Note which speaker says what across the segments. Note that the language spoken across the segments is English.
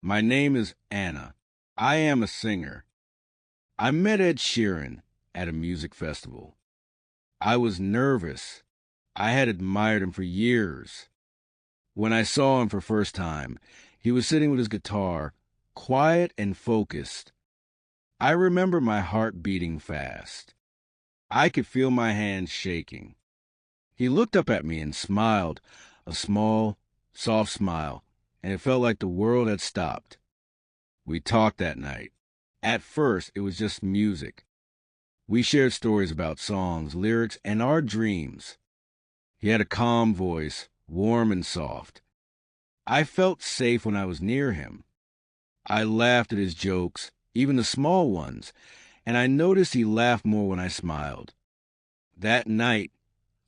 Speaker 1: My name is Anna. I am a singer. I met Ed Sheeran at a music festival. I was nervous. I had admired him for years. When I saw him for first time, he was sitting with his guitar, quiet and focused. I remember my heart beating fast. I could feel my hands shaking. He looked up at me and smiled, a small, soft smile, and it felt like the world had stopped. We talked that night. At first, it was just music. We shared stories about songs, lyrics, and our dreams. He had a calm voice, warm and soft. I felt safe when I was near him. I laughed at his jokes, even the small ones, and I noticed he laughed more when I smiled. That night,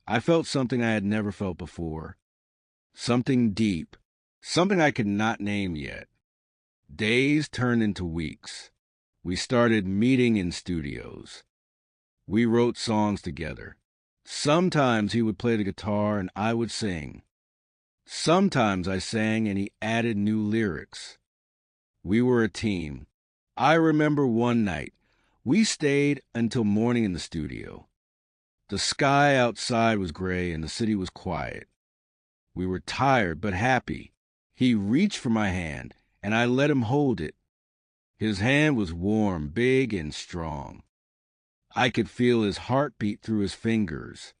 Speaker 1: I felt something I had never felt before. Something deep, something I could not name yet. Days turned into weeks. We started meeting in studios. We wrote songs together. Sometimes he would play the guitar and I would sing. Sometimes I sang and he added new lyrics. We were a team. I remember one night, we stayed until morning in the studio. The sky outside was gray and the city was quiet. We were tired but happy. He reached for my hand and I let him hold it. His hand was warm, big, and strong. I could feel his heartbeat through his fingers.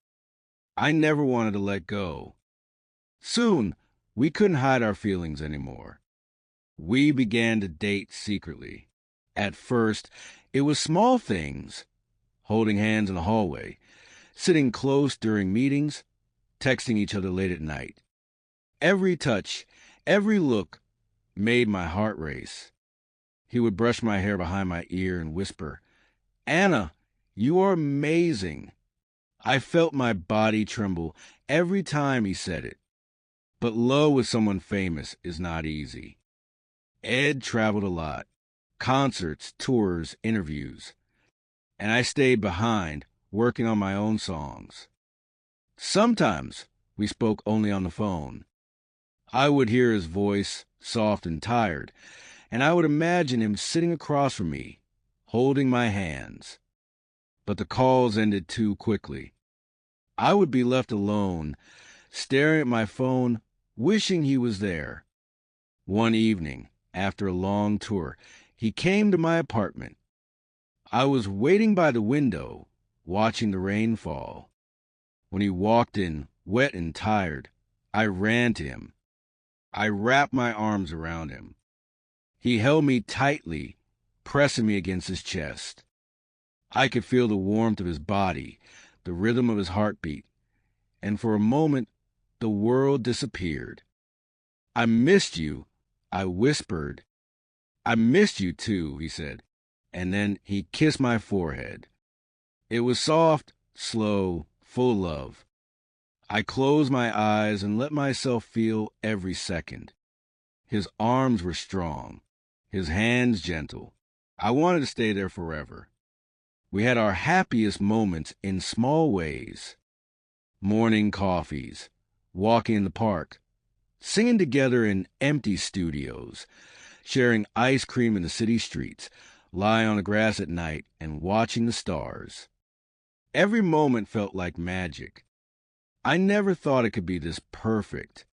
Speaker 1: I never wanted to let go. Soon, we couldn't hide our feelings anymore. We began to date secretly. At first, it was small things, holding hands in the hallway, sitting close during meetings, texting each other late at night. Every touch, every look made my heart race. He would brush my hair behind my ear and whisper, "Anna, you are amazing." I felt my body tremble every time he said it. But love with someone famous is not easy. Ed traveled a lot, concerts, tours, interviews, and I stayed behind, working on my own songs. Sometimes we spoke only on the phone. I would hear his voice, soft and tired, and I would imagine him sitting across from me, holding my hands. But the calls ended too quickly. I would be left alone, staring at my phone, wishing he was there. One evening, after a long tour, he came to my apartment. I was waiting by the window, watching the rain fall. When he walked in, wet and tired, I ran to him. I wrapped my arms around him. He held me tightly, pressing me against his chest. I could feel the warmth of his body, the rhythm of his heartbeat, and for a moment, the world disappeared. "I missed you," I whispered. "I missed you too," he said, and then he kissed my forehead. It was soft, slow, full of love. I closed my eyes and let myself feel every second. His arms were strong, his hands gentle. I wanted to stay there forever. We had our happiest moments in small ways. Morning coffees, walking in the park, singing together in empty studios, sharing ice cream in the city streets, lying on the grass at night and watching the stars. Every moment felt like magic. I never thought it could be this perfect.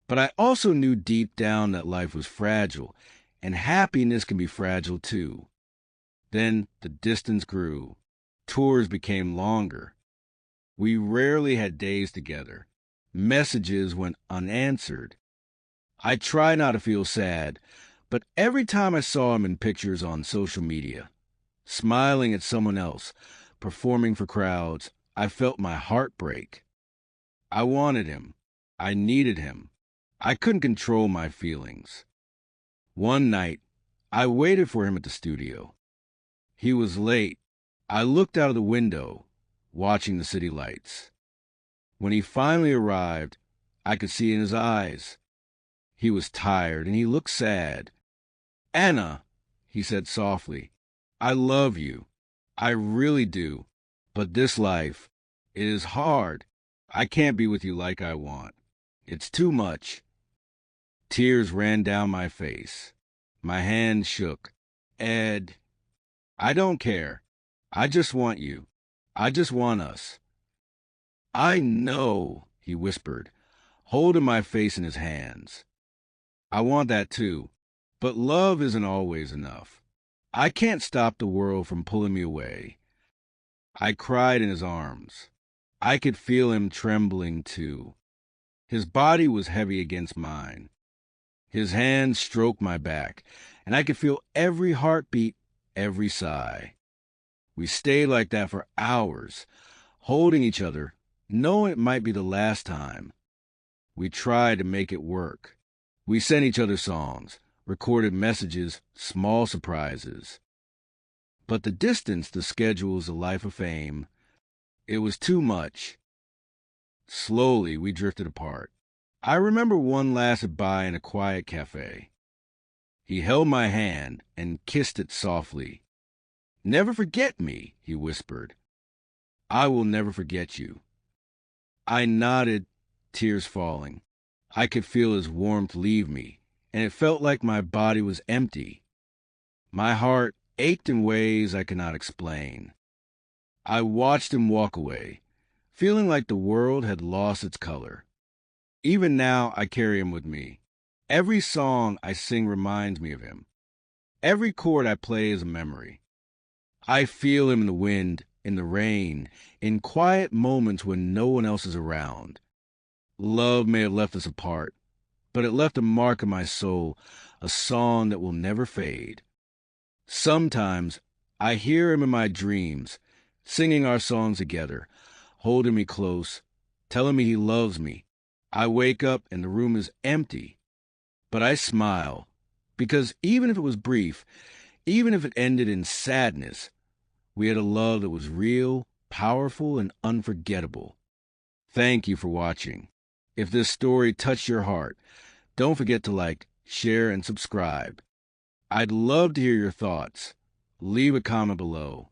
Speaker 1: But I also knew deep down that life was fragile, and happiness can be fragile too. Then the distance grew. Tours became longer. We rarely had days together. Messages went unanswered. I tried not to feel sad, but every time I saw him in pictures on social media, smiling at someone else, performing for crowds, I felt my heart break. I wanted him. I needed him. I couldn't control my feelings. One night, I waited for him at the studio. He was late. I looked out of the window, watching the city lights. When he finally arrived, I could see in his eyes. He was tired and he looked sad. "Anna," he said softly, "I love you. I really do. But this life, it is hard. I can't be with you like I want. It's too much." Tears ran down my face. My hand shook. Ed, I don't care. I just want you. I just want us. I know, he whispered, holding my face in his hands. I want that too. But love isn't always enough. I can't stop the world from pulling me away. I cried in his arms. I could feel him trembling too. His body was heavy against mine. His hands stroked my back, and I could feel every heartbeat, every sigh. We stayed like that for hours, holding each other, knowing it might be the last time. We tried to make it work. We sent each other songs, recorded messages, small surprises. But the distance, the schedules, the life of fame, it was too much. Slowly, we drifted apart. I remember one last goodbye in a quiet cafe. He held my hand and kissed it softly. Never forget me, he whispered. I will never forget you. I nodded, tears falling. I could feel his warmth leave me, and it felt like my body was empty. My heart ached in ways I could not explain. I watched him walk away, feeling like the world had lost its color. Even now, I carry him with me. Every song I sing reminds me of him. Every chord I play is a memory. I feel him in the wind, in the rain, in quiet moments when no one else is around. Love may have left us apart, but it left a mark in my soul, a song that will never fade. Sometimes I hear him in my dreams, singing our songs together, holding me close, telling me he loves me. I wake up and the room is empty, but I smile, because even if it was brief, even if it ended in sadness, we had a love that was real, powerful, and unforgettable. Thank you for watching. If this story touched your heart, don't forget to like, share, and subscribe. I'd love to hear your thoughts. Leave a comment below.